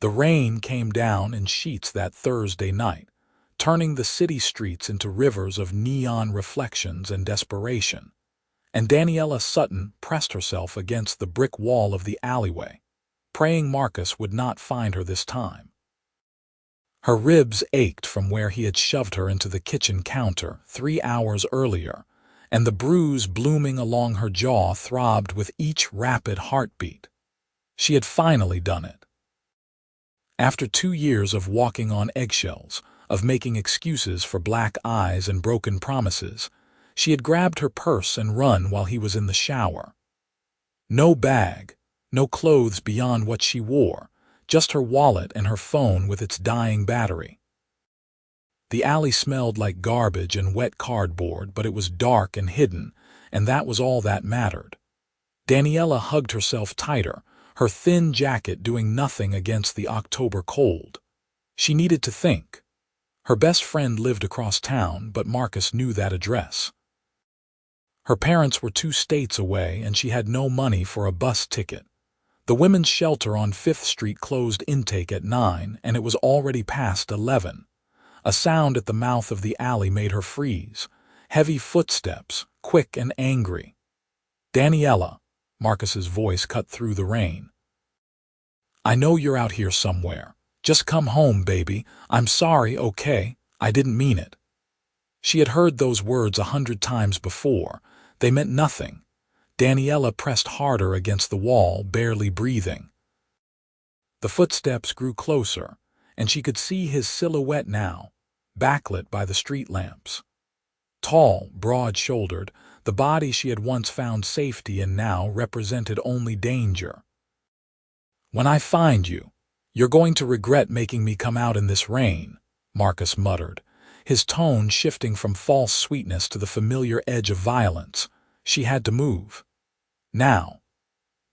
The rain came down in sheets that Thursday night, turning the city streets into rivers of neon reflections and desperation. And Daniella Sutton pressed herself against the brick wall of the alleyway, praying Marcus would not find her this time. Her ribs ached from where he had shoved her into the kitchen counter 3 hours earlier, and the bruise blooming along her jaw throbbed with each rapid heartbeat. She had finally done it. After 2 years of walking on eggshells, of making excuses for black eyes and broken promises, she had grabbed her purse and run while he was in the shower. No bag, no clothes beyond what she wore, just her wallet and her phone with its dying battery. The alley smelled like garbage and wet cardboard, but it was dark and hidden, and that was all that mattered. Daniella hugged herself tighter, her thin jacket doing nothing against the October cold. She needed to think. Her best friend lived across town, but Marcus knew that address. Her parents were 2 states away, and she had no money for a bus ticket. The women's shelter on 5th Street closed intake at 9, and it was already past 11. A sound at the mouth of the alley made her freeze. Heavy footsteps, quick and angry. "Daniella," Marcus's voice cut through the rain. "I know you're out here somewhere. Just come home, baby. I'm sorry, okay? I didn't mean it." She had heard those words 100 times before. They meant nothing. Daniella pressed harder against the wall, barely breathing. The footsteps grew closer, and she could see his silhouette now, backlit by the street lamps. Tall, broad-shouldered, the body she had once found safety in now represented only danger. "When I find you, you're going to regret making me come out in this rain," Marcus muttered, his tone shifting from false sweetness to the familiar edge of violence. She had to move. Now.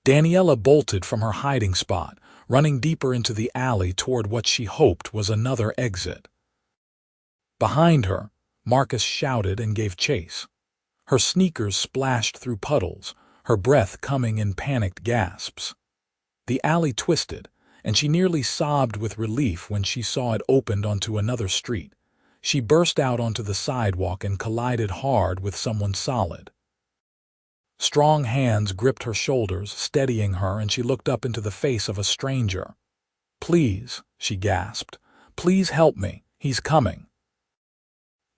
Daniella bolted from her hiding spot, running deeper into the alley toward what she hoped was another exit. Behind her, Marcus shouted and gave chase. Her sneakers splashed through puddles, her breath coming in panicked gasps. The alley twisted, and she nearly sobbed with relief when she saw it opened onto another street. She burst out onto the sidewalk and collided hard with someone solid. Strong hands gripped her shoulders, steadying her, and she looked up into the face of a stranger. "Please," she gasped. "Please help me. He's coming."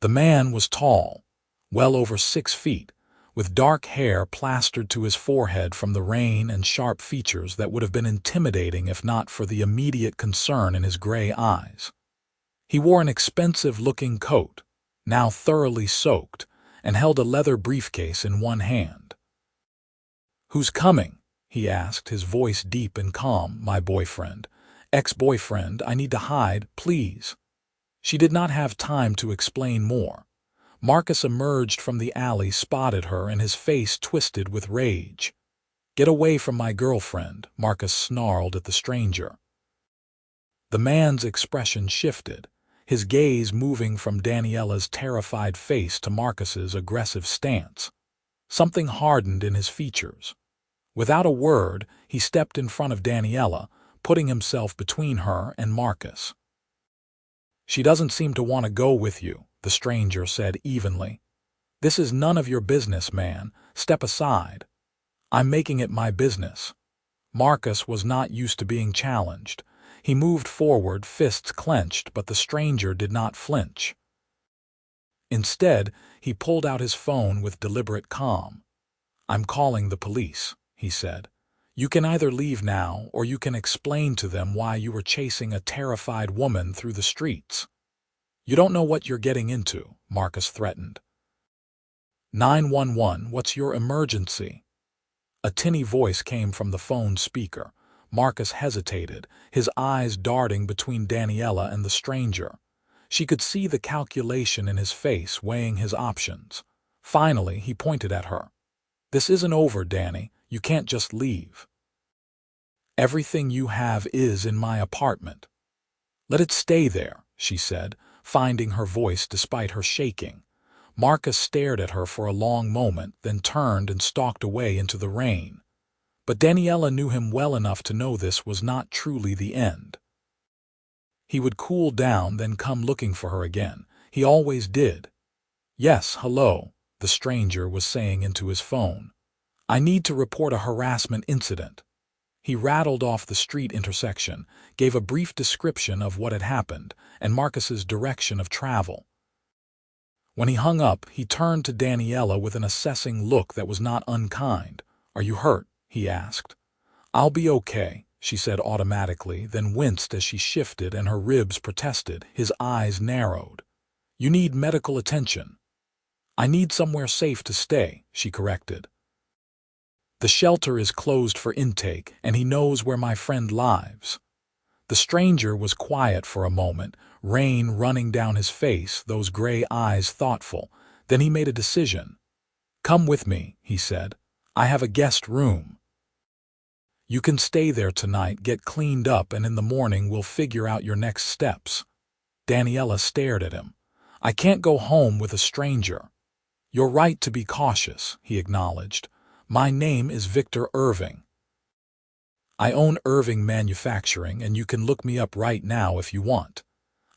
The man was tall, well over 6 feet, with dark hair plastered to his forehead from the rain and sharp features that would have been intimidating if not for the immediate concern in his gray eyes. He wore an expensive-looking coat, now thoroughly soaked, and held a leather briefcase in one hand. "Who's coming?" he asked, his voice deep and calm. "My boyfriend. Ex-boyfriend. I need to hide, please." She did not have time to explain more. Marcus emerged from the alley, spotted her, and his face twisted with rage. "Get away from my girlfriend," Marcus snarled at the stranger. The man's expression shifted, his gaze moving from Daniella's terrified face to Marcus's aggressive stance. Something hardened in his features. Without a word, he stepped in front of Daniella, putting himself between her and Marcus. "She doesn't seem to want to go with you," the stranger said evenly. "This is none of your business, man. Step aside." "I'm making it my business." Marcus was not used to being challenged. He moved forward, fists clenched, but the stranger did not flinch. Instead, he pulled out his phone with deliberate calm. "I'm calling the police," he said. "You can either leave now, or you can explain to them why you were chasing a terrified woman through the streets." "You don't know what you're getting into," Marcus threatened. 911, what's your emergency?" A tinny voice came from the phone speaker. Marcus hesitated, his eyes darting between Daniella and the stranger. She could see the calculation in his face, weighing his options. Finally, he pointed at her. "This isn't over, Danny. You can't just leave. Everything you have is in my apartment." "Let it stay there," she said, finding her voice despite her shaking. Marcus stared at her for a long moment, then turned and stalked away into the rain. But Daniella knew him well enough to know this was not truly the end. He would cool down, then come looking for her again. He always did. "Yes, hello," the stranger was saying into his phone. "I need to report a harassment incident." He rattled off the street intersection, gave a brief description of what had happened, and Marcus's direction of travel. When he hung up, he turned to Daniella with an assessing look that was not unkind. "Are you hurt?" he asked. "I'll be okay," she said automatically, then winced as she shifted and her ribs protested. His eyes narrowed. "You need medical attention." "I need somewhere safe to stay," she corrected. "The shelter is closed for intake, and he knows where my friend lives." The stranger was quiet for a moment, rain running down his face, those gray eyes thoughtful. Then he made a decision. "Come with me," he said. "I have a guest room. You can stay there tonight, get cleaned up, and in the morning we'll figure out your next steps." Daniella stared at him. "I can't go home with a stranger." "You're right to be cautious," he acknowledged. "My name is Victor Irving. I own Irving Manufacturing, and you can look me up right now if you want.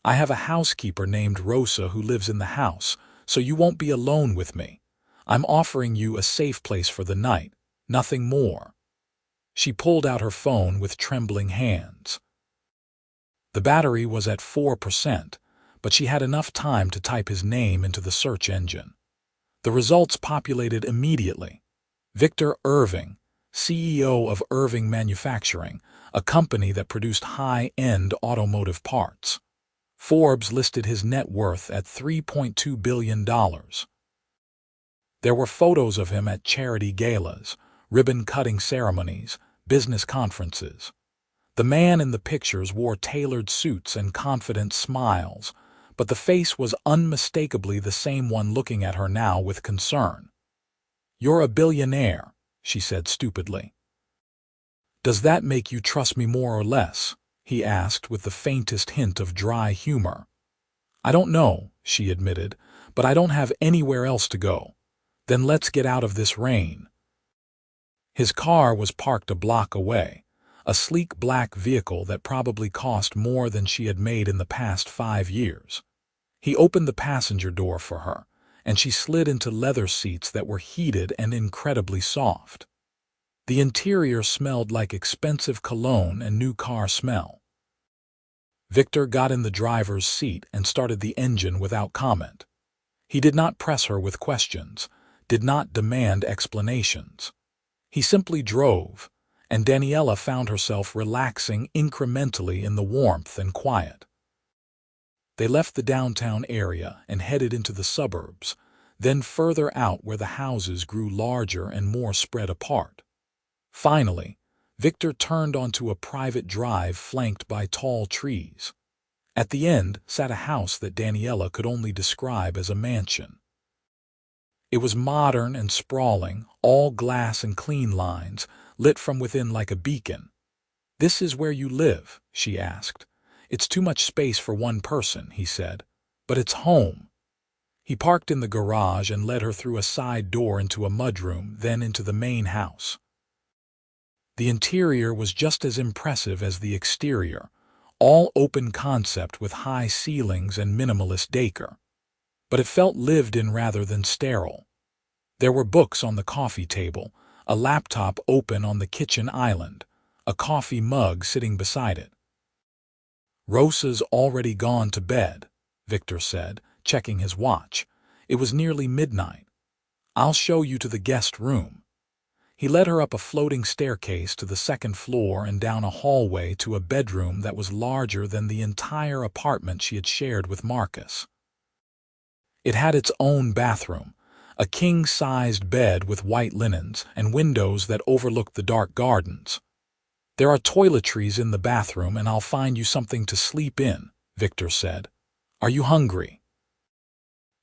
I have a housekeeper named Rosa who lives in the house, so you won't be alone with me. I'm offering you a safe place for the night, nothing more." She pulled out her phone with trembling hands. The battery was at 4%, but she had enough time to type his name into the search engine. The results populated immediately. Victor Irving, CEO of Irving Manufacturing, a company that produced high-end automotive parts. Forbes listed his net worth at $3.2 billion. There were photos of him at charity galas, ribbon-cutting ceremonies, business conferences. The man in the pictures wore tailored suits and confident smiles, but the face was unmistakably the same one looking at her now with concern. "You're a billionaire," she said stupidly. "Does that make you trust me more or less?" he asked with the faintest hint of dry humor. "I don't know," she admitted, "but I don't have anywhere else to go." "Then let's get out of this rain." His car was parked a block away, a sleek black vehicle that probably cost more than she had made in the past 5 years. He opened the passenger door for her, and she slid into leather seats that were heated and incredibly soft. The interior smelled like expensive cologne and new car smell. Victor got in the driver's seat and started the engine without comment. He did not press her with questions, did not demand explanations. He simply drove, and Daniella found herself relaxing incrementally in the warmth and quiet. They left the downtown area and headed into the suburbs, then further out where the houses grew larger and more spread apart. Finally, Victor turned onto a private drive flanked by tall trees. At the end sat a house that Daniella could only describe as a mansion. It was modern and sprawling, all glass and clean lines, lit from within like a beacon. "This is where you live?" she asked. "It's too much space for one person," he said. "But it's home." He parked in the garage and led her through a side door into a mudroom, then into the main house. The interior was just as impressive as the exterior, all open concept with high ceilings and minimalist decor. But it felt lived in rather than sterile. There were books on the coffee table, a laptop open on the kitchen island, a coffee mug sitting beside it. "Rosa's already gone to bed," Victor said, checking his watch. It was nearly midnight. "I'll show you to the guest room." He led her up a floating staircase to the second floor and down a hallway to a bedroom that was larger than the entire apartment she had shared with Marcus. It had its own bathroom, a king-sized bed with white linens and windows that overlooked the dark gardens. "There are toiletries in the bathroom, and I'll find you something to sleep in," Victor said. "Are you hungry?"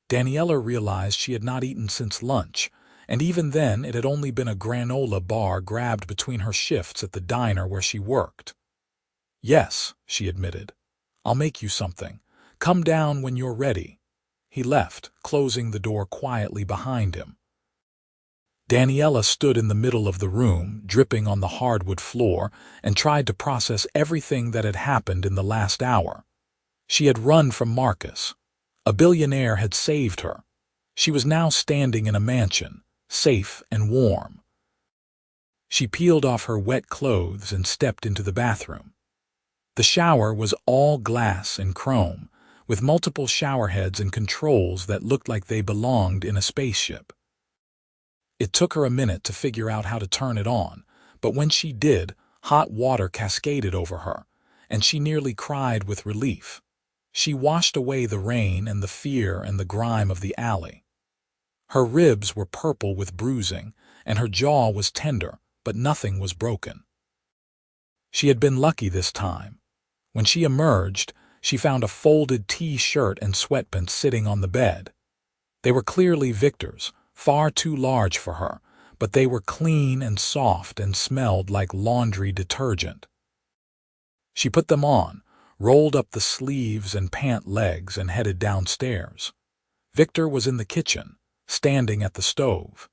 Daniella realized she had not eaten since lunch, and even then it had only been a granola bar grabbed between her shifts at the diner where she worked. "Yes," she admitted. "I'll make you something. Come down when you're ready." He left, closing the door quietly behind him. Daniella stood in the middle of the room, dripping on the hardwood floor, and tried to process everything that had happened in the last hour. She had run from Marcus. A billionaire had saved her. She was now standing in a mansion, safe and warm. She peeled off her wet clothes and stepped into the bathroom. The shower was all glass and chrome, with multiple shower heads and controls that looked like they belonged in a spaceship. It took her a minute to figure out how to turn it on, but when she did, hot water cascaded over her, and she nearly cried with relief. She washed away the rain and the fear and the grime of the alley. Her ribs were purple with bruising, and her jaw was tender, but nothing was broken. She had been lucky this time. When she emerged, she found a folded T-shirt and sweatpants sitting on the bed. They were clearly Victor's, far too large for her, but they were clean and soft and smelled like laundry detergent. She put them on, rolled up the sleeves and pant legs, and headed downstairs. Victor was in the kitchen, standing at the stove.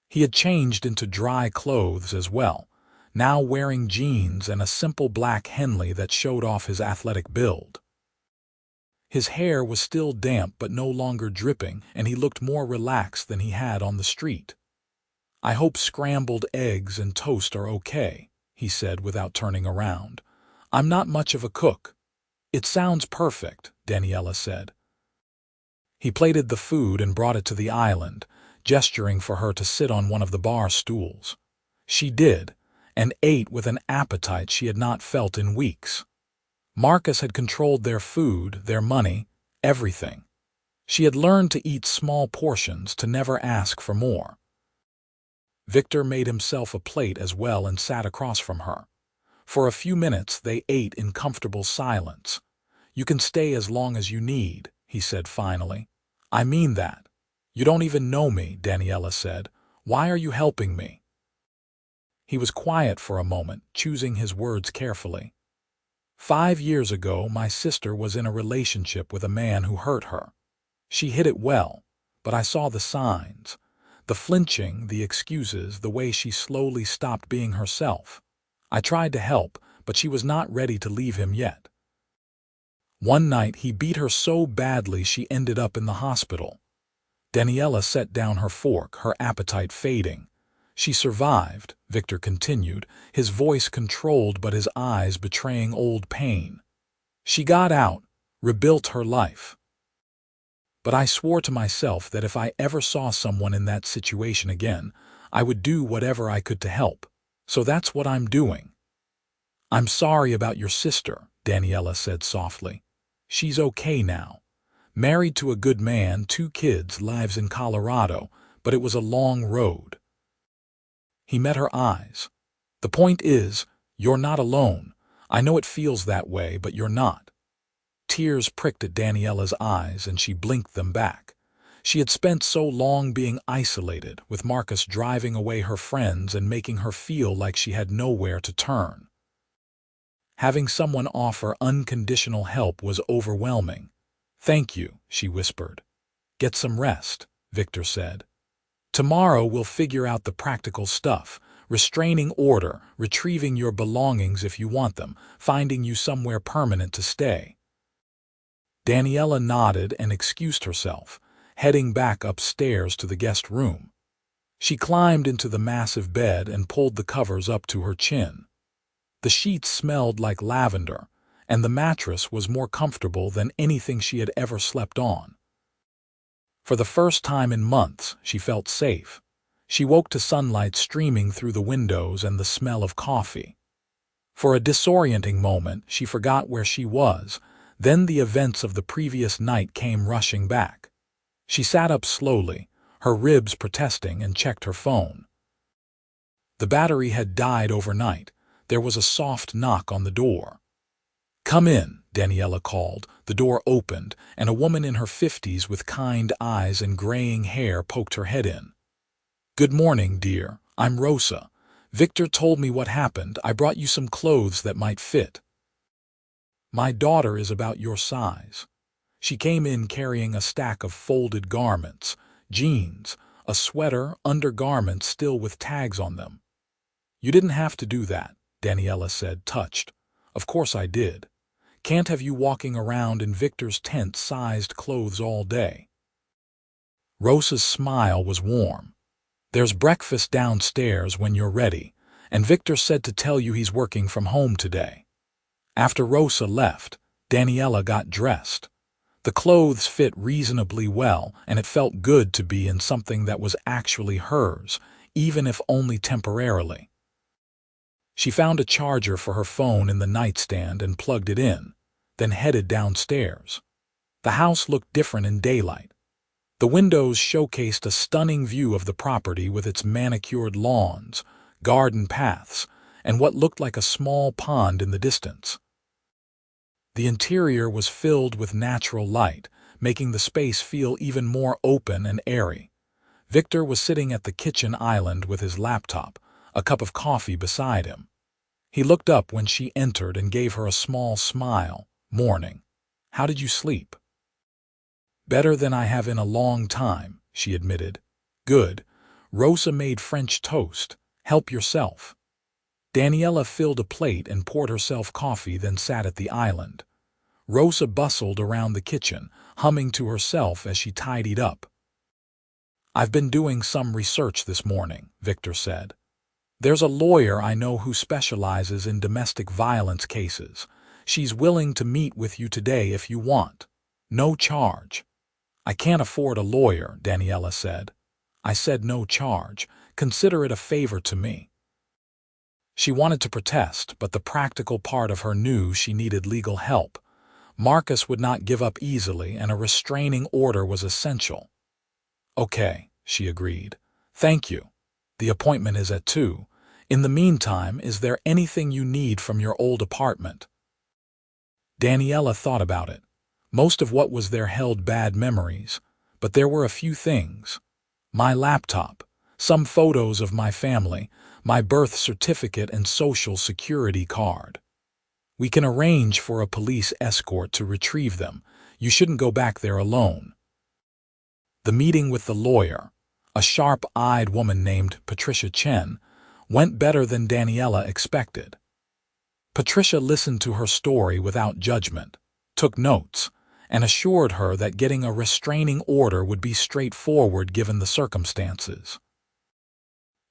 He had changed into dry clothes as well, now wearing jeans and a simple black Henley that showed off his athletic build. His hair was still damp but no longer dripping, and he looked more relaxed than he had on the street. "I hope scrambled eggs and toast are okay," he said without turning around. "I'm not much of a cook." "It sounds perfect," Daniella said. He plated the food and brought it to the island, gesturing for her to sit on one of the bar stools. She did, and ate with an appetite she had not felt in weeks. Marcus had controlled their food, their money, everything. She had learned to eat small portions, to never ask for more. Victor made himself a plate as well and sat across from her. For a few minutes they ate in comfortable silence. "You can stay as long as you need," he said finally. "I mean that." "You don't even know me," Daniella said. "Why are you helping me?" He was quiet for a moment, choosing his words carefully. 5 years ago, my sister was in a relationship with a man who hurt her. She hid it well, but I saw the signs. The flinching, the excuses, the way she slowly stopped being herself. I tried to help, but she was not ready to leave him yet. One night he beat her so badly she ended up in the hospital. Daniella set down her fork, her appetite fading. "She survived," Victor continued, his voice controlled but his eyes betraying old pain. "She got out, rebuilt her life. But I swore to myself that if I ever saw someone in that situation again, I would do whatever I could to help. So that's what I'm doing." "I'm sorry about your sister," Daniella said softly. "She's okay now. Married to a good man, 2 kids, lives in Colorado, but it was a long road." He met her eyes. "The point is, you're not alone. I know it feels that way, but you're not." Tears pricked at Daniella's eyes, and she blinked them back. She had spent so long being isolated, with Marcus driving away her friends and making her feel like she had nowhere to turn. Having someone offer unconditional help was overwhelming. "Thank you," she whispered. "Get some rest," Victor said. "Tomorrow we'll figure out the practical stuff, restraining order, retrieving your belongings if you want them, finding you somewhere permanent to stay." Daniella nodded and excused herself, heading back upstairs to the guest room. She climbed into the massive bed and pulled the covers up to her chin. The sheets smelled like lavender, and the mattress was more comfortable than anything she had ever slept on. For the first time in months, she felt safe. She woke to sunlight streaming through the windows and the smell of coffee. For a disorienting moment, she forgot where she was. Then the events of the previous night came rushing back. She sat up slowly, her ribs protesting, and checked her phone. The battery had died overnight. There was a soft knock on the door. "Come in," Daniella called. The door opened, and a woman in her 50s with kind eyes and graying hair poked her head in. "Good morning, dear. I'm Rosa. Victor told me what happened. I brought you some clothes that might fit. My daughter is about your size." She came in carrying a stack of folded garments, jeans, a sweater, undergarments still with tags on them. "You didn't have to do that," Daniella said, touched. "Of course I did. Can't have you walking around in Victor's tent-sized clothes all day." Rosa's smile was warm. "There's breakfast downstairs when you're ready, and Victor said to tell you he's working from home today." After Rosa left, Daniella got dressed. The clothes fit reasonably well, and it felt good to be in something that was actually hers, even if only temporarily. She found a charger for her phone in the nightstand and plugged it in, then headed downstairs. The house looked different in daylight. The windows showcased a stunning view of the property with its manicured lawns, garden paths, and what looked like a small pond in the distance. The interior was filled with natural light, making the space feel even more open and airy. Victor was sitting at the kitchen island with his laptop, a cup of coffee beside him. He looked up when she entered and gave her a small smile. "Morning. How did you sleep?" "Better than I have in a long time," she admitted. "Good. Rosa made French toast. Help yourself." Daniella filled a plate and poured herself coffee, then sat at the island. Rosa bustled around the kitchen, humming to herself as she tidied up. "I've been doing some research this morning," Victor said. "There's a lawyer I know who specializes in domestic violence cases. She's willing to meet with you today if you want. No charge." "I can't afford a lawyer," Daniella said. "I said no charge. Consider it a favor to me." She wanted to protest, but the practical part of her knew she needed legal help. Marcus would not give up easily, and a restraining order was essential. "Okay," she agreed. "Thank you. The appointment is at 2. In the meantime, is there anything you need from your old apartment?" Daniella thought about it. Most of what was there held bad memories, but there were a few things. My laptop, some photos of my family, my birth certificate and social security card. "We can arrange for a police escort to retrieve them. You shouldn't go back there alone." The meeting with the lawyer, a sharp-eyed woman named Patricia Chen, went better than Daniella expected. Patricia listened to her story without judgment, took notes, and assured her that getting a restraining order would be straightforward given the circumstances.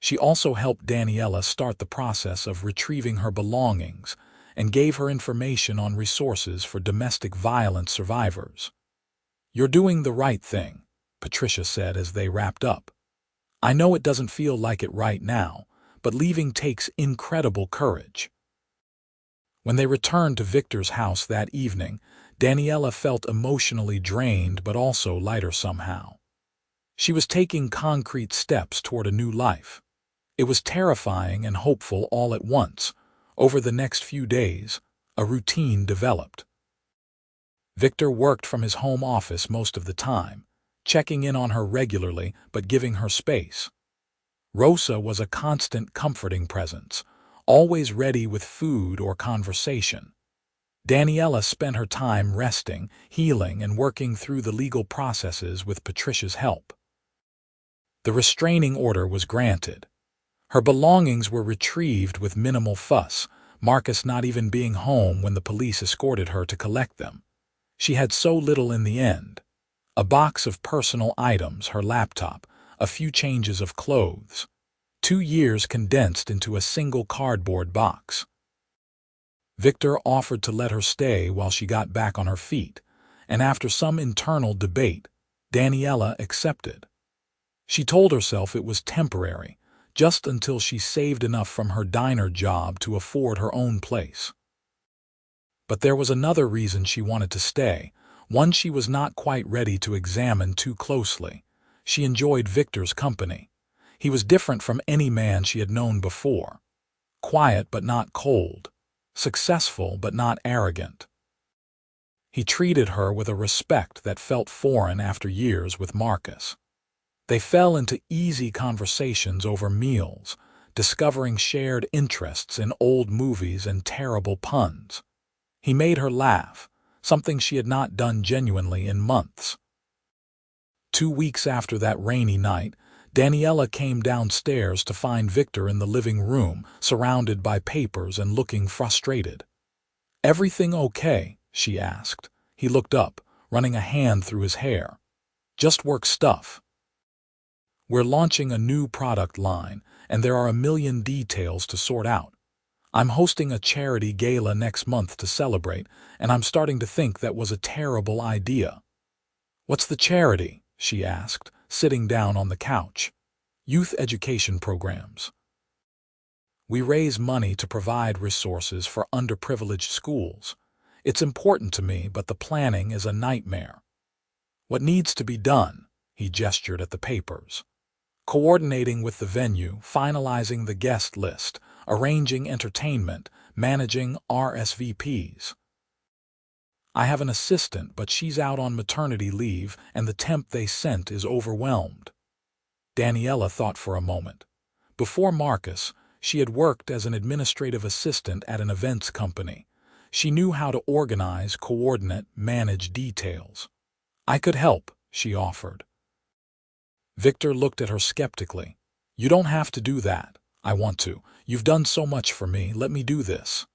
She also helped Daniella start the process of retrieving her belongings and gave her information on resources for domestic violence survivors. "You're doing the right thing," Patricia said as they wrapped up. "I know it doesn't feel like it right now, but leaving takes incredible courage." When they returned to Victor's house that evening, Daniella felt emotionally drained but also lighter somehow. She was taking concrete steps toward a new life. It was terrifying and hopeful all at once. Over the next few days, a routine developed. Victor worked from his home office most of the time, checking in on her regularly but giving her space. Rosa was a constant comforting presence, always ready with food or conversation. Daniella spent her time resting, healing, and working through the legal processes with Patricia's help. The restraining order was granted. Her belongings were retrieved with minimal fuss, Marcus not even being home when the police escorted her to collect them. She had so little in the end. A box of personal items, her laptop, a few changes of clothes. 2 years condensed into a single cardboard box. Victor offered to let her stay while she got back on her feet, and after some internal debate, Daniella accepted. She told herself it was temporary, just until she saved enough from her diner job to afford her own place. But there was another reason she wanted to stay, one she was not quite ready to examine too closely. She enjoyed Victor's company. He was different from any man she had known before. Quiet but not cold. Successful but not arrogant. He treated her with a respect that felt foreign after years with Marcus. They fell into easy conversations over meals, discovering shared interests in old movies and terrible puns. He made her laugh, something she had not done genuinely in months. 2 weeks after that rainy night, Daniella came downstairs to find Victor in the living room, surrounded by papers and looking frustrated. "Everything okay?" she asked. He looked up, running a hand through his hair. Just work stuff. We're launching a new product line, and there are a million details to sort out. I'm hosting a charity gala next month to celebrate, and I'm starting to think that was a terrible idea. What's the charity? She asked, sitting down on the couch. Youth education programs. We raise money to provide resources for underprivileged schools. It's important to me, but the planning is a nightmare. What needs to be done? He gestured at the papers. Coordinating with the venue, finalizing the guest list, arranging entertainment, managing RSVPs. I have an assistant, but she's out on maternity leave, and the temp they sent is overwhelmed. Daniella thought for a moment. Before Marcus, she had worked as an administrative assistant at an events company. She knew how to organize, coordinate, manage details. I could help, she offered. Victor looked at her skeptically. You don't have to do that. I want to. You've done so much for me. Let me do this.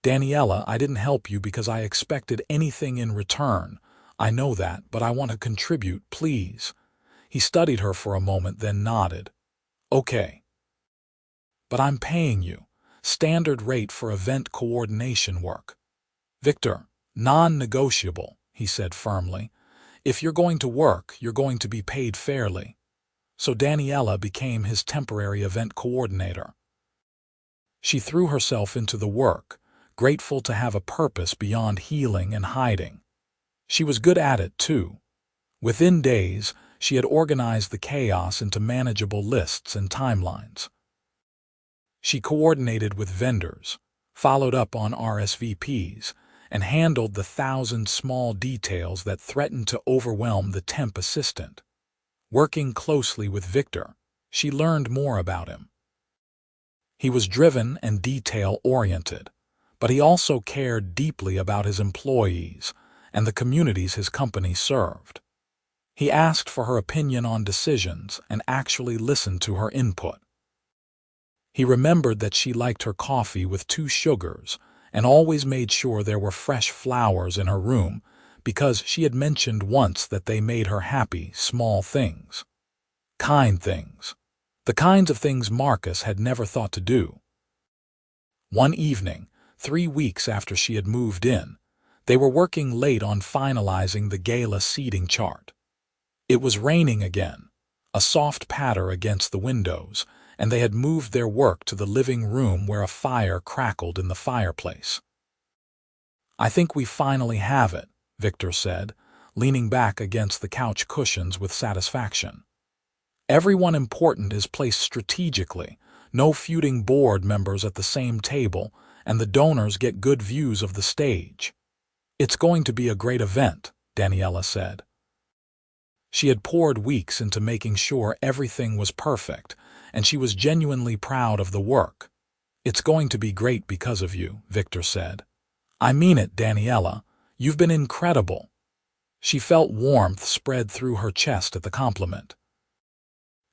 Daniella, I didn't help you because I expected anything in return. I know that, but I want to contribute, please. He studied her for a moment, then nodded. Okay. But I'm paying you. Standard rate for event coordination work. Victor, non-negotiable, he said firmly. If you're going to work, you're going to be paid fairly. So Daniella became his temporary event coordinator. She threw herself into the work, grateful to have a purpose beyond healing and hiding. She was good at it, too. Within days, she had organized the chaos into manageable lists and timelines. She coordinated with vendors, followed up on RSVPs, and handled the 1,000 small details that threatened to overwhelm the temp assistant. Working closely with Victor, she learned more about him. He was driven and detail-oriented, but he also cared deeply about his employees and the communities his company served. He asked for her opinion on decisions and actually listened to her input. He remembered that she liked her coffee with 2 sugars and always made sure there were fresh flowers in her room because she had mentioned once that they made her happy, small things. Kind things. The kinds of things Marcus had never thought to do. One evening, 3 weeks after she had moved in, they were working late on finalizing the gala seating chart. It was raining again, a soft patter against the windows, and they had moved their work to the living room where a fire crackled in the fireplace. I think we finally have it, Victor said, leaning back against the couch cushions with satisfaction. Everyone important is placed strategically, no feuding board members at the same table, and the donors get good views of the stage. It's going to be a great event, Daniella said. She had poured weeks into making sure everything was perfect, and she was genuinely proud of the work. It's going to be great because of you, Victor said. I mean it, Daniella. You've been incredible. She felt warmth spread through her chest at the compliment.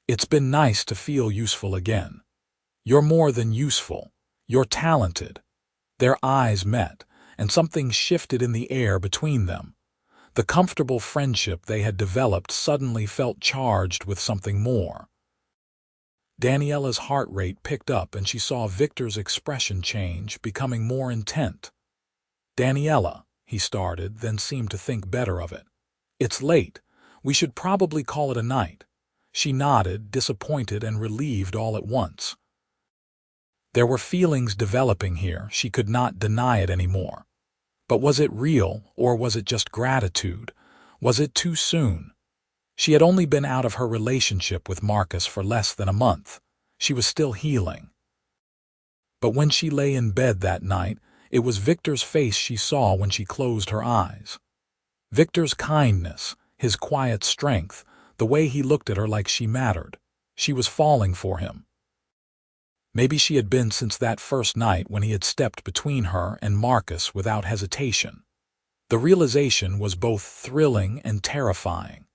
It's been nice to feel useful again. You're more than useful. You're talented. Their eyes met, and something shifted in the air between them. The comfortable friendship they had developed suddenly felt charged with something more. Daniella's heart rate picked up and she saw Victor's expression change, becoming more intent. Daniella, he started, then seemed to think better of it. It's late. We should probably call it a night. She nodded, disappointed and relieved all at once. There were feelings developing here, she could not deny it anymore. But was it real, or was it just gratitude? Was it too soon? She had only been out of her relationship with Marcus for less than a month. She was still healing. But when she lay in bed that night, it was Victor's face she saw when she closed her eyes. Victor's kindness, his quiet strength, the way he looked at her like she mattered. She was falling for him. Maybe she had been since that first night when he had stepped between her and Marcus without hesitation. The realization was both thrilling and terrifying.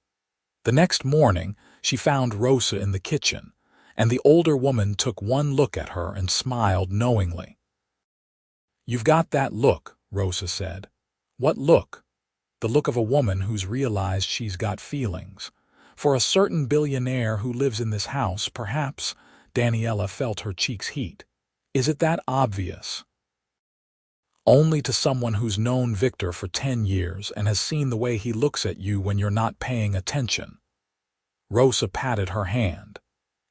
The next morning, she found Rosa in the kitchen, and the older woman took one look at her and smiled knowingly. You've got that look, Rosa said. What look? The look of a woman who's realized she's got feelings. For a certain billionaire who lives in this house, perhaps. Daniella felt her cheeks heat. Is it that obvious? Only to someone who's known Victor for 10 years and has seen the way he looks at you when you're not paying attention. Rosa patted her hand.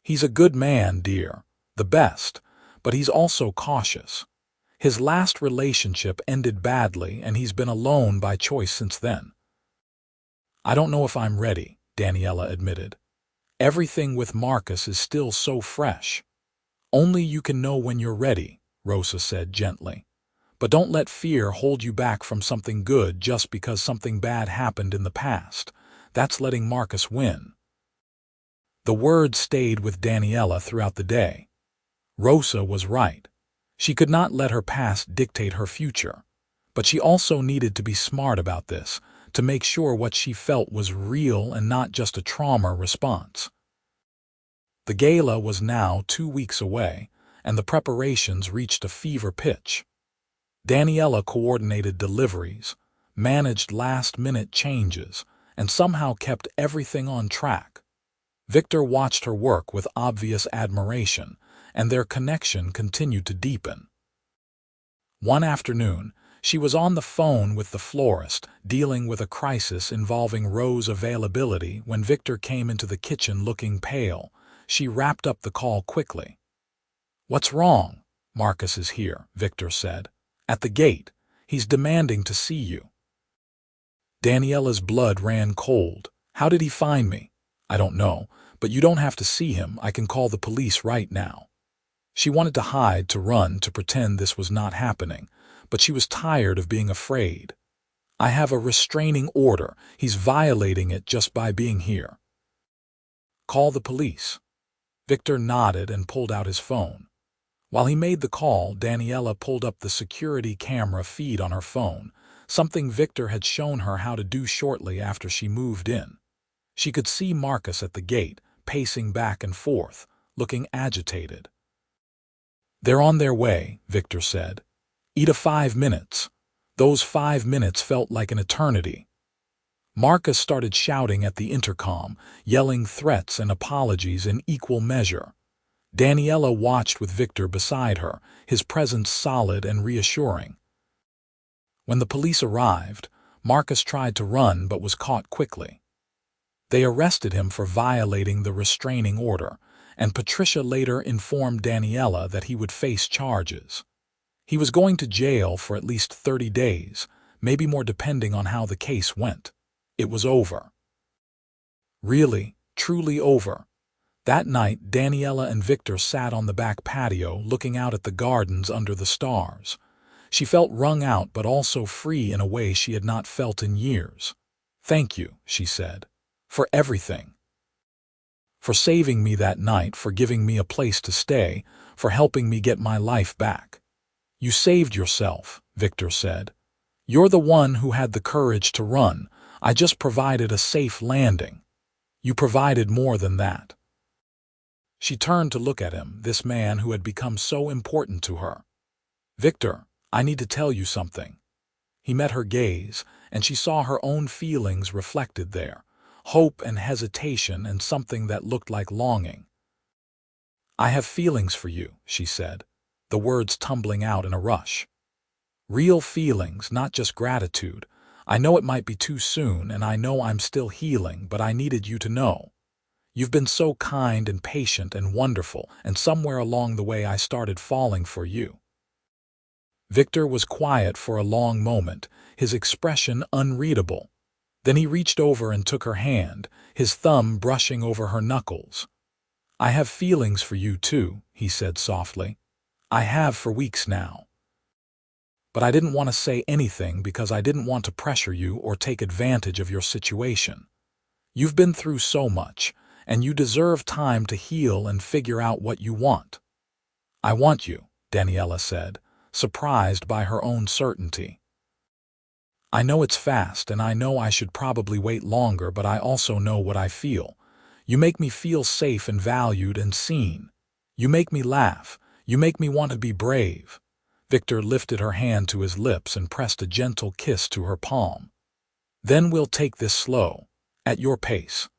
He's a good man, dear. The best. But he's also cautious. His last relationship ended badly and he's been alone by choice since then. I don't know if I'm ready, Daniella admitted. Everything with Marcus is still so fresh. Only you can know when you're ready, Rosa said gently. But don't let fear hold you back from something good just because something bad happened in the past. That's letting Marcus win. The word stayed with Daniella throughout the day. Rosa was right. She could not let her past dictate her future. But she also needed to be smart about this, to make sure what she felt was real and not just a trauma response. The gala was now 2 weeks away, and the preparations reached a fever pitch. Daniella coordinated deliveries, managed last-minute changes, and somehow kept everything on track. Victor watched her work with obvious admiration, and their connection continued to deepen. One afternoon, she was on the phone with the florist, dealing with a crisis involving Rose's availability when Victor came into the kitchen looking pale. She wrapped up the call quickly. "What's wrong?" "Marcus is here," Victor said. "At the gate. He's demanding to see you." Daniella's blood ran cold. "How did he find me?" "I don't know, but you don't have to see him. I can call the police right now." She wanted to hide, to run, to pretend this was not happening, but she was tired of being afraid. "I have a restraining order. He's violating it just by being here." "Call the police." Victor nodded and pulled out his phone. While he made the call, Daniella pulled up the security camera feed on her phone, something Victor had shown her how to do shortly after she moved in. She could see Marcus at the gate, pacing back and forth, looking agitated. "They're on their way," Victor said. "Eat 5 minutes." Those 5 minutes felt like an eternity. Marcus started shouting at the intercom, yelling threats and apologies in equal measure. Daniella watched with Victor beside her, his presence solid and reassuring. When the police arrived, Marcus tried to run but was caught quickly. They arrested him for violating the restraining order, and Patricia later informed Daniella that he would face charges. He was going to jail for at least 30 days, maybe more depending on how the case went. It was over. Really, truly over. That night, Daniella and Victor sat on the back patio looking out at the gardens under the stars. She felt wrung out but also free in a way she had not felt in years. "Thank you," she said, "for everything. For saving me that night, for giving me a place to stay, for helping me get my life back." "You saved yourself," Victor said. "You're the one who had the courage to run. I just provided a safe landing. You provided more than that." She turned to look at him, this man who had become so important to her. "Victor, I need to tell you something." He met her gaze, and she saw her own feelings reflected there, hope and hesitation and something that looked like longing. "I have feelings for you," she said, the words tumbling out in a rush. "Real feelings, not just gratitude. I know it might be too soon, and I know I'm still healing, but I needed you to know. You've been so kind and patient and wonderful, and somewhere along the way I started falling for you." Victor was quiet for a long moment, his expression unreadable. Then he reached over and took her hand, his thumb brushing over her knuckles. "I have feelings for you too," he said softly. "I have for weeks now. But I didn't want to say anything because I didn't want to pressure you or take advantage of your situation. You've been through so much, and you deserve time to heal and figure out what you want." "I want you," Daniella said, surprised by her own certainty. "I know it's fast, and I know I should probably wait longer, but I also know what I feel. You make me feel safe and valued and seen. You make me laugh. You make me want to be brave." Victor lifted her hand to his lips and pressed a gentle kiss to her palm. "Then we'll take this slow, at your pace.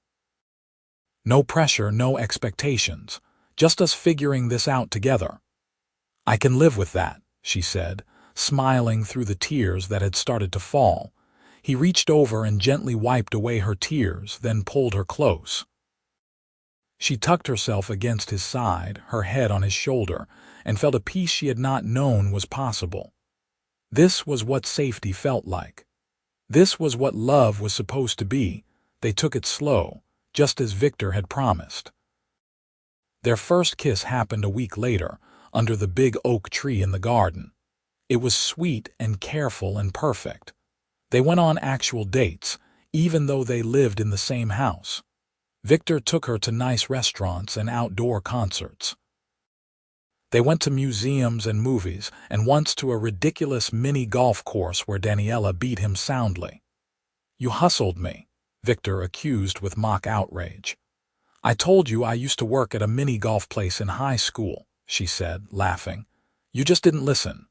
No pressure, no expectations, just us figuring this out together." "I can live with that," she said, smiling through the tears that had started to fall. He reached over and gently wiped away her tears, then pulled her close. She tucked herself against his side, her head on his shoulder, and felt a peace she had not known was possible. This was what safety felt like. This was what love was supposed to be. They took it slow, just as Victor had promised. Their first kiss happened a week later, under the big oak tree in the garden. It was sweet and careful and perfect. They went on actual dates, even though they lived in the same house. Victor took her to nice restaurants and outdoor concerts. They went to museums and movies, and once to a ridiculous mini golf course where Daniella beat him soundly. "You hustled me," Victor accused with mock outrage. "I told you I used to work at a mini golf place in high school," she said, laughing. "You just didn't listen.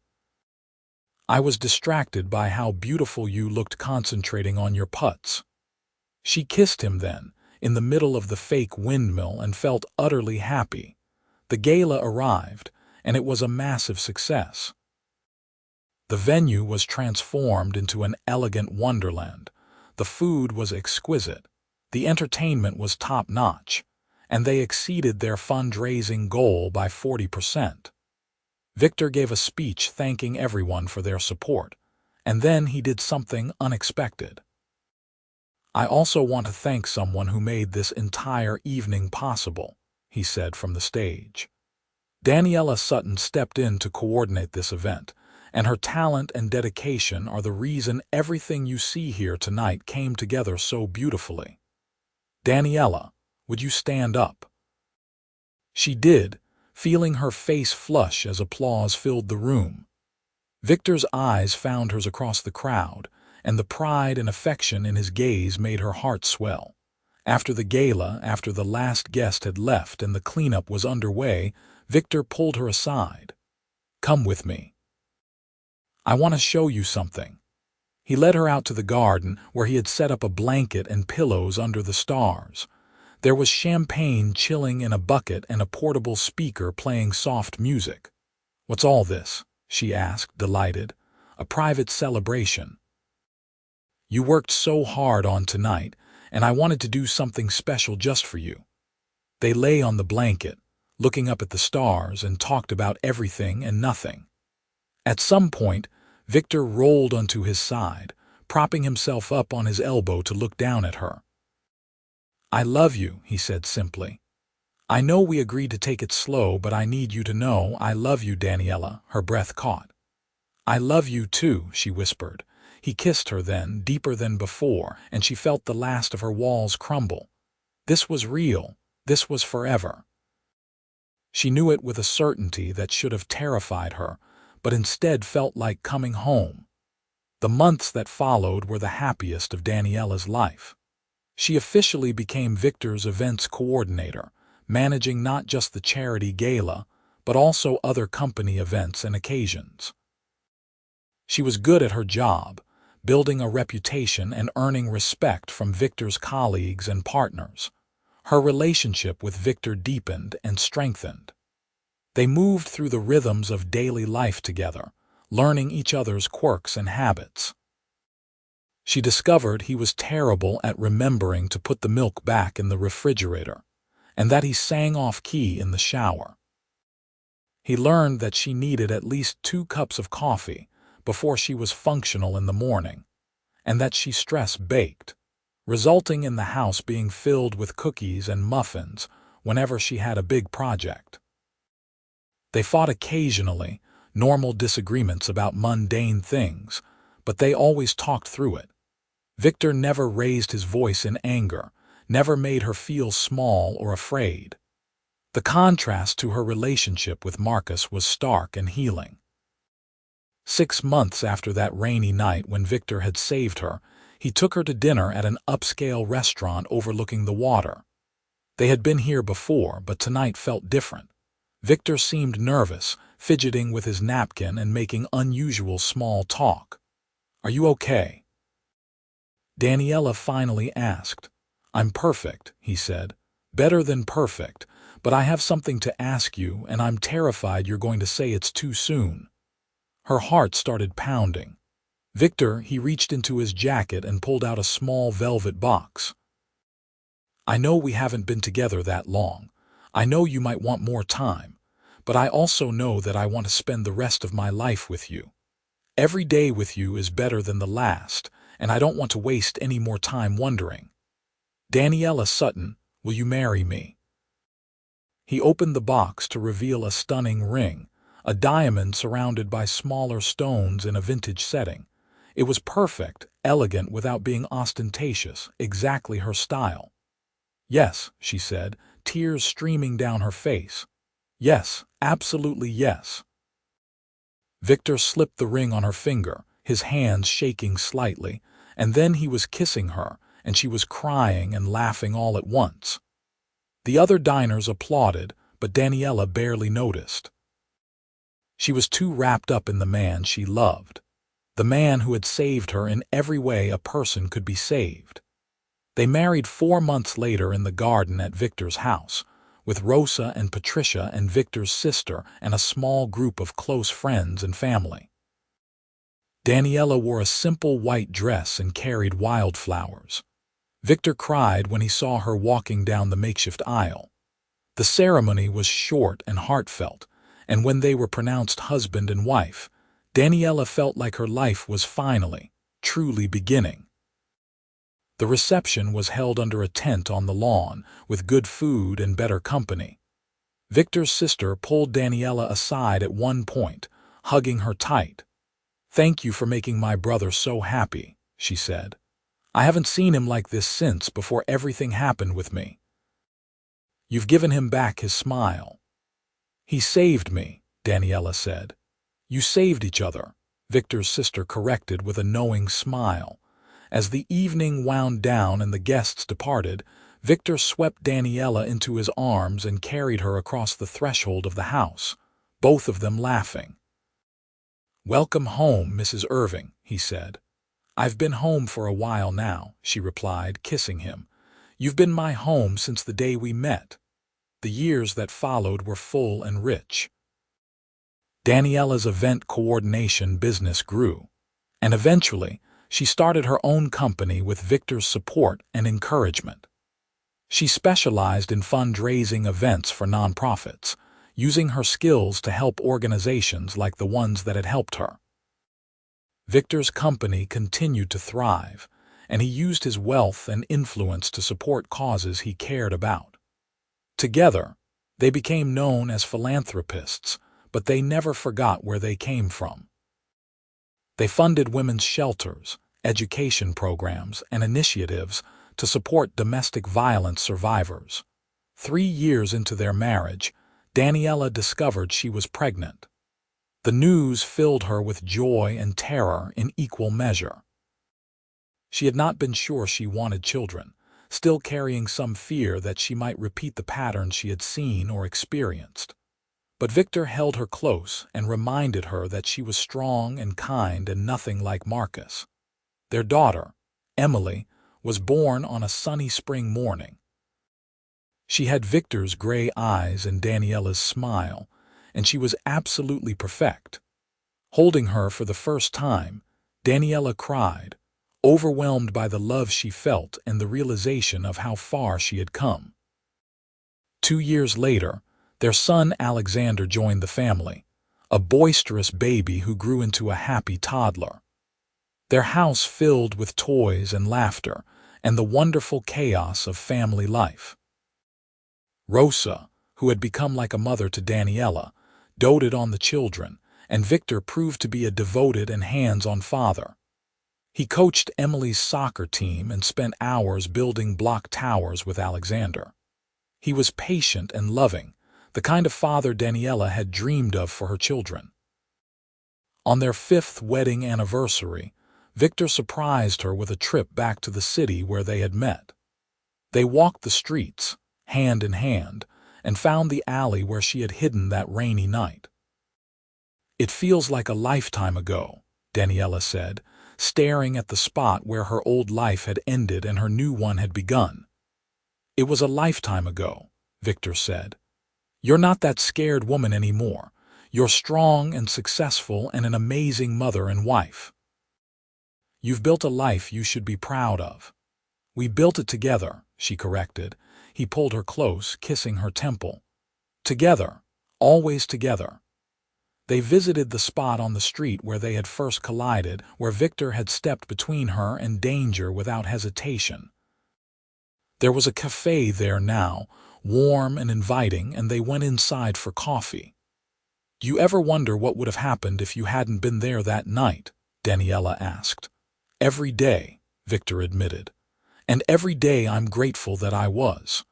I was distracted by how beautiful you looked concentrating on your putts." She kissed him then, in the middle of the fake windmill, and felt utterly happy. The gala arrived, and it was a massive success. The venue was transformed into an elegant wonderland. The food was exquisite. The entertainment was top-notch, and they exceeded their fundraising goal by 40%. Victor gave a speech thanking everyone for their support, and then he did something unexpected. "I also want to thank someone who made this entire evening possible," he said from the stage. Daniella Sutton stepped in to coordinate this event, and her talent and dedication are the reason everything you see here tonight came together so beautifully. "Daniella, would you stand up?" She did, feeling her face flush as applause filled the room. Victor's eyes found hers across the crowd, and the pride and affection in his gaze made her heart swell. After the gala, after the last guest had left and the cleanup was underway, Victor pulled her aside. "Come with me. I want to show you something." He led her out to the garden, where he had set up a blanket and pillows under the stars. There was champagne chilling in a bucket and a portable speaker playing soft music. "What's all this?" she asked, delighted. "A private celebration. You worked so hard on tonight, and I wanted to do something special just for you." They lay on the blanket, looking up at the stars, and talked about everything and nothing. At some point, Victor rolled onto his side, propping himself up on his elbow to look down at her. "I love you," he said simply. "I know we agreed to take it slow, but I need you to know I love you, Daniella." Her breath caught. "I love you too," she whispered. He kissed her then, deeper than before, and she felt the last of her walls crumble. This was real. This was forever. She knew it with a certainty that should have terrified her, but instead felt like coming home. The months that followed were the happiest of Daniella's life. She officially became Victor's events coordinator, managing not just the charity gala, but also other company events and occasions. She was good at her job, building a reputation and earning respect from Victor's colleagues and partners. Her relationship with Victor deepened and strengthened. They moved through the rhythms of daily life together, learning each other's quirks and habits. She discovered he was terrible at remembering to put the milk back in the refrigerator, and that he sang off-key in the shower. He learned that she needed at least 2 cups of coffee before she was functional in the morning, and that she stress-baked, resulting in the house being filled with cookies and muffins whenever she had a big project. They fought occasionally, normal disagreements about mundane things, but they always talked through it. Victor never raised his voice in anger, never made her feel small or afraid. The contrast to her relationship with Marcus was stark and healing. 6 months after that rainy night when Victor had saved her, he took her to dinner at an upscale restaurant overlooking the water. They had been here before, but tonight felt different. Victor seemed nervous, fidgeting with his napkin and making unusual small talk. "Are you okay?" Daniella finally asked. "I'm perfect," he said. "Better than perfect, but I have something to ask you, and I'm terrified you're going to say it's too soon." Her heart started pounding. Victor, he reached into his jacket and pulled out a small velvet box. "I know we haven't been together that long. I know you might want more time, but I also know that I want to spend the rest of my life with you. Every day with you is better than the last, and I don't want to waste any more time wondering. Daniella Sutton, will you marry me?" He opened the box to reveal a stunning ring, a diamond surrounded by smaller stones in a vintage setting. It was perfect, elegant without being ostentatious, exactly her style. "Yes," she said, tears streaming down her face. "Yes, absolutely yes." Victor slipped the ring on her finger, his hands shaking slightly, and then he was kissing her, and she was crying and laughing all at once. The other diners applauded, but Daniella barely noticed. She was too wrapped up in the man she loved, the man who had saved her in every way a person could be saved. They married 4 months later in the garden at Victor's house, with Rosa and Patricia and Victor's sister and a small group of close friends and family. Daniella wore a simple white dress and carried wildflowers. Victor cried when he saw her walking down the makeshift aisle. The ceremony was short and heartfelt, and when they were pronounced husband and wife, Daniella felt like her life was finally, truly beginning. The reception was held under a tent on the lawn, with good food and better company. Victor's sister pulled Daniella aside at one point, hugging her tight. "Thank you for making my brother so happy," she said. "I haven't seen him like this since before everything happened with me. You've given him back his smile." "He saved me," Daniella said. "You saved each other," Victor's sister corrected with a knowing smile. As the evening wound down and the guests departed, Victor swept Daniella into his arms and carried her across the threshold of the house, both of them laughing. "Welcome home, Mrs. Irving," he said. "I've been home for a while now," she replied, kissing him. "You've been my home since the day we met." The years that followed were full and rich. Daniella's event coordination business grew, and eventually, she started her own company with Victor's support and encouragement. She specialized in fundraising events for nonprofits, using her skills to help organizations like the ones that had helped her. Victor's company continued to thrive, and he used his wealth and influence to support causes he cared about. Together, they became known as philanthropists, but they never forgot where they came from. They funded women's shelters, education programs, and initiatives to support domestic violence survivors. 3 years into their marriage, Daniella discovered she was pregnant. The news filled her with joy and terror in equal measure. She had not been sure she wanted children, still carrying some fear that she might repeat the patterns she had seen or experienced. But Victor held her close and reminded her that she was strong and kind and nothing like Marcus. Their daughter, Emily, was born on a sunny spring morning. She had Victor's gray eyes and Daniella's smile, and she was absolutely perfect. Holding her for the first time, Daniella cried, overwhelmed by the love she felt and the realization of how far she had come. 2 years later, their son Alexander joined the family, a boisterous baby who grew into a happy toddler. Their house filled with toys and laughter and the wonderful chaos of family life. Rosa, who had become like a mother to Daniella, doted on the children, and Victor proved to be a devoted and hands-on father. He coached Emily's soccer team and spent hours building block towers with Alexander. He was patient and loving, the kind of father Daniella had dreamed of for her children. On their 5th wedding anniversary, Victor surprised her with a trip back to the city where they had met. They walked the streets, hand in hand, and found the alley where she had hidden that rainy night. It feels like a lifetime ago, Daniella said, staring at the spot where her old life had ended and her new one had begun. It was a lifetime ago, Victor said. You're not that scared woman anymore. You're strong and successful and an amazing mother and wife. You've built a life you should be proud of. We built it together, she corrected. He pulled her close, kissing her temple. Together, always together. They visited the spot on the street where they had first collided, where Victor had stepped between her and danger without hesitation. There was a cafe there now, warm and inviting, and they went inside for coffee. "Do you ever wonder what would have happened if you hadn't been there that night?" Daniella asked. "Every day," Victor admitted. "And every day I'm grateful that I was."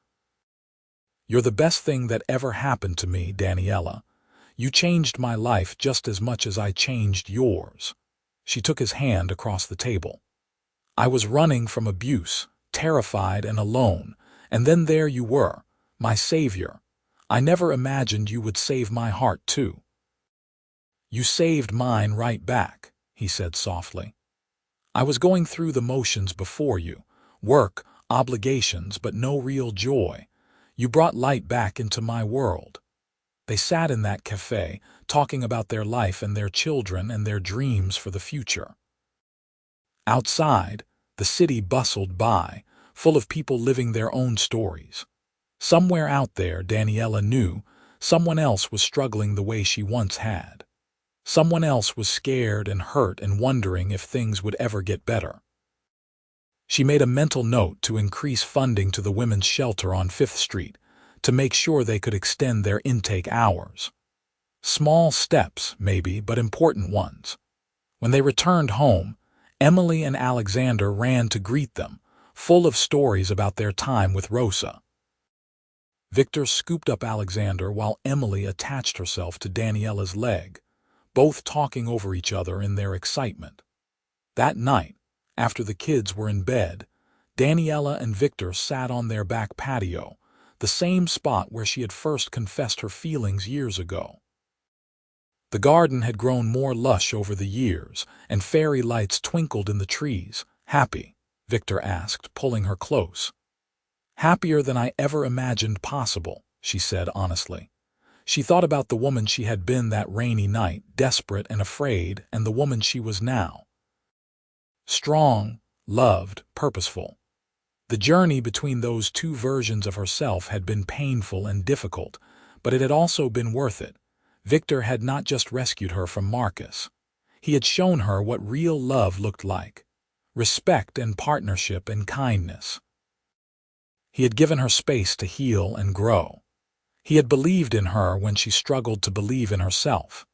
"You're the best thing that ever happened to me, Daniella. You changed my life just as much as I changed yours." She took his hand across the table. "I was running from abuse, terrified and alone, and then there you were, my savior. I never imagined you would save my heart too." "You saved mine right back," he said softly. "I was going through the motions before you, work, obligations, but no real joy. You brought light back into my world." They sat in that cafe, talking about their life and their children and their dreams for the future. Outside, the city bustled by, full of people living their own stories. Somewhere out there, Daniella knew, someone else was struggling the way she once had. Someone else was scared and hurt and wondering if things would ever get better. She made a mental note to increase funding to the women's shelter on 5th Street, to make sure they could extend their intake hours. Small steps, maybe, but important ones. When they returned home, Emily and Alexander ran to greet them, full of stories about their time with Rosa. Victor scooped up Alexander while Emily attached herself to Daniella's leg, both talking over each other in their excitement. That night, after the kids were in bed, Daniella and Victor sat on their back patio, the same spot where she had first confessed her feelings years ago. The garden had grown more lush over the years, and fairy lights twinkled in the trees. "Happy?" Victor asked, pulling her close. "Happier than I ever imagined possible," she said honestly. She thought about the woman she had been that rainy night, desperate and afraid, and the woman she was now. Strong, loved, purposeful. The journey between those two versions of herself had been painful and difficult, but it had also been worth it. Victor had not just rescued her from Marcus. He had shown her what real love looked like. Respect and partnership and kindness. He had given her space to heal and grow. He had believed in her when she struggled to believe in herself.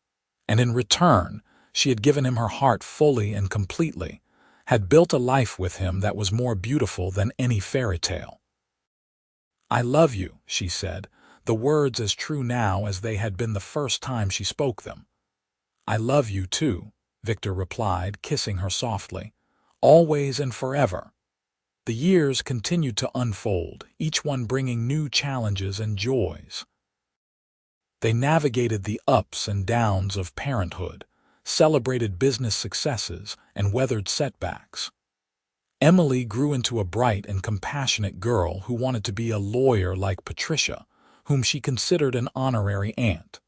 And in return, she had given him her heart fully and completely, had built a life with him that was more beautiful than any fairy tale. "I love you," she said, the words as true now as they had been the first time she spoke them. "I love you too," Victor replied, kissing her softly. "Always and forever." The years continued to unfold, each one bringing new challenges and joys. They navigated the ups and downs of parenthood, celebrated business successes, and weathered setbacks. Emily grew into a bright and compassionate girl who wanted to be a lawyer like Patricia, whom she considered an honorary aunt.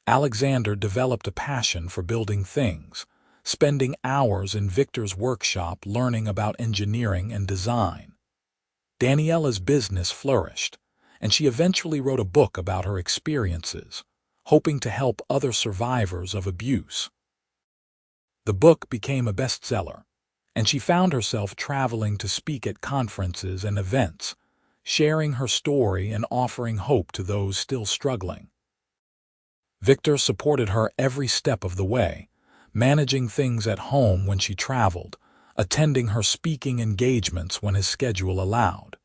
Alexander developed a passion for building things, spending hours in Victor's workshop learning about engineering and design. Daniella's business flourished, and she eventually wrote a book about her experiences, hoping to help other survivors of abuse. The book became a bestseller, and she found herself traveling to speak at conferences and events, sharing her story and offering hope to those still struggling. Victor supported her every step of the way, managing things at home when she traveled, attending her speaking engagements when his schedule allowed.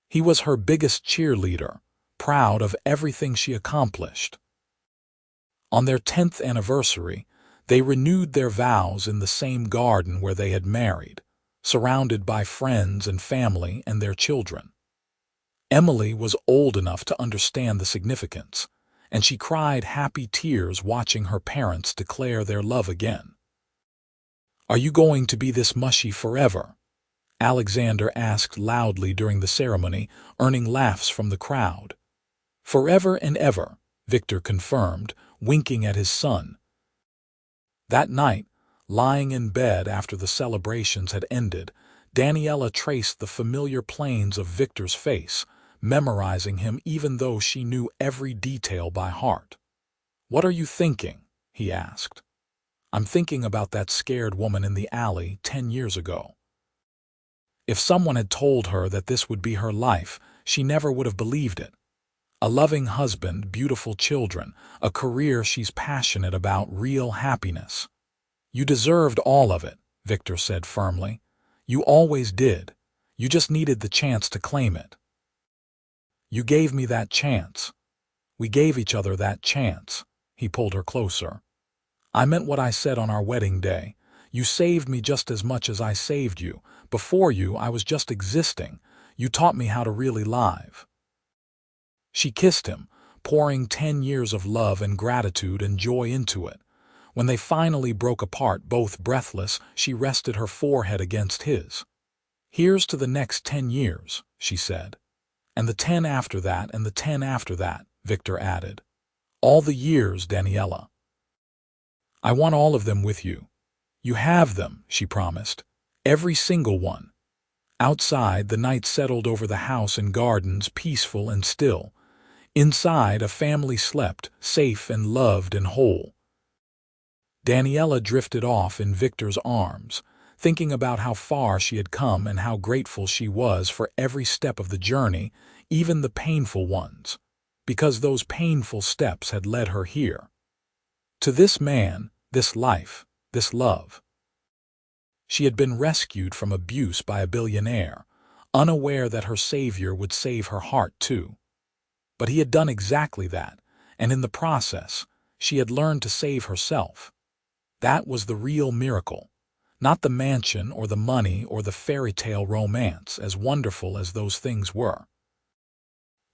He was her biggest cheerleader, proud of everything she accomplished. On their 10th anniversary, they renewed their vows in the same garden where they had married, surrounded by friends and family and their children. Emily was old enough to understand the significance, and she cried happy tears watching her parents declare their love again. "Are you going to be this mushy forever?" Alexander asked loudly during the ceremony, earning laughs from the crowd. "Forever and ever," Victor confirmed, winking at his son. That night, lying in bed after the celebrations had ended, Daniella traced the familiar planes of Victor's face, memorizing him even though she knew every detail by heart. "What are you thinking?" he asked. "I'm thinking about that scared woman in the alley 10 years ago. If someone had told her that this would be her life, she never would have believed it. A loving husband, beautiful children, a career she's passionate about, real happiness. You deserved all of it," Victor said firmly. "You always did. You just needed the chance to claim it. You gave me that chance. We gave each other that chance." He pulled her closer. "I meant what I said on our wedding day. You saved me just as much as I saved you. Before you, I was just existing. You taught me how to really live." She kissed him, pouring 10 years of love and gratitude and joy into it. When they finally broke apart, both breathless, she rested her forehead against his. "Here's to the next 10 years," she said. "And the 10 after that, and the 10 after that," Victor added. "All the years, Daniella. I want all of them with you." "You have them," she promised. "Every single one." Outside, the night settled over the house and gardens, peaceful and still. Inside, a family slept, safe and loved and whole. Daniella drifted off in Victor's arms, thinking about how far she had come and how grateful she was for every step of the journey, even the painful ones, because those painful steps had led her here. To this man, this life, this love. She had been rescued from abuse by a billionaire, unaware that her savior would save her heart too. But he had done exactly that, and in the process, she had learned to save herself. That was the real miracle, not the mansion or the money or the fairy tale romance, as wonderful as those things were.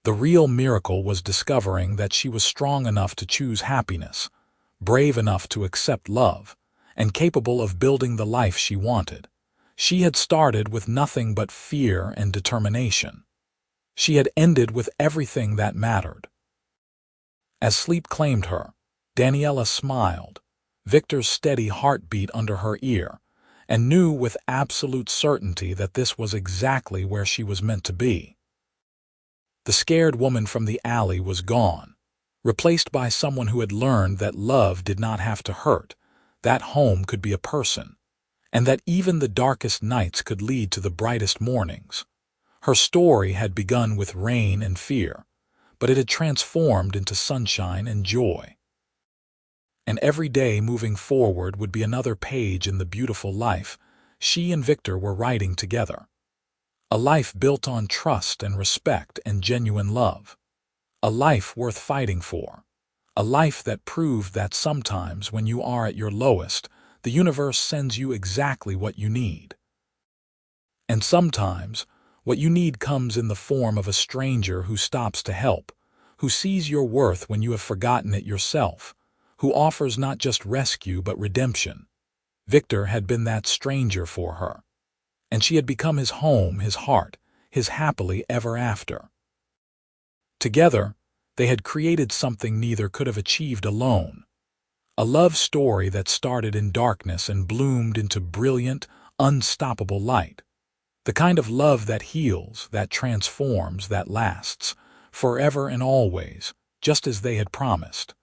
The real miracle was discovering that she was strong enough to choose happiness, brave enough to accept love, and capable of building the life she wanted. She had started with nothing but fear and determination. She had ended with everything that mattered. As sleep claimed her, Daniella smiled, Victor's steady heartbeat under her ear, and knew with absolute certainty that this was exactly where she was meant to be. The scared woman from the alley was gone, replaced by someone who had learned that love did not have to hurt, that home could be a person, and that even the darkest nights could lead to the brightest mornings. Her story had begun with rain and fear, but it had transformed into sunshine and joy. And every day moving forward would be another page in the beautiful life she and Victor were writing together. A life built on trust and respect and genuine love. A life worth fighting for. A life that proved that sometimes when you are at your lowest, the universe sends you exactly what you need. And sometimes, what you need comes in the form of a stranger who stops to help, who sees your worth when you have forgotten it yourself, who offers not just rescue but redemption. Victor had been that stranger for her, and she had become his home, his heart, his happily ever after. Together, they had created something neither could have achieved alone. A love story that started in darkness and bloomed into brilliant, unstoppable light. The kind of love that heals, that transforms, that lasts, forever and always, just as they had promised.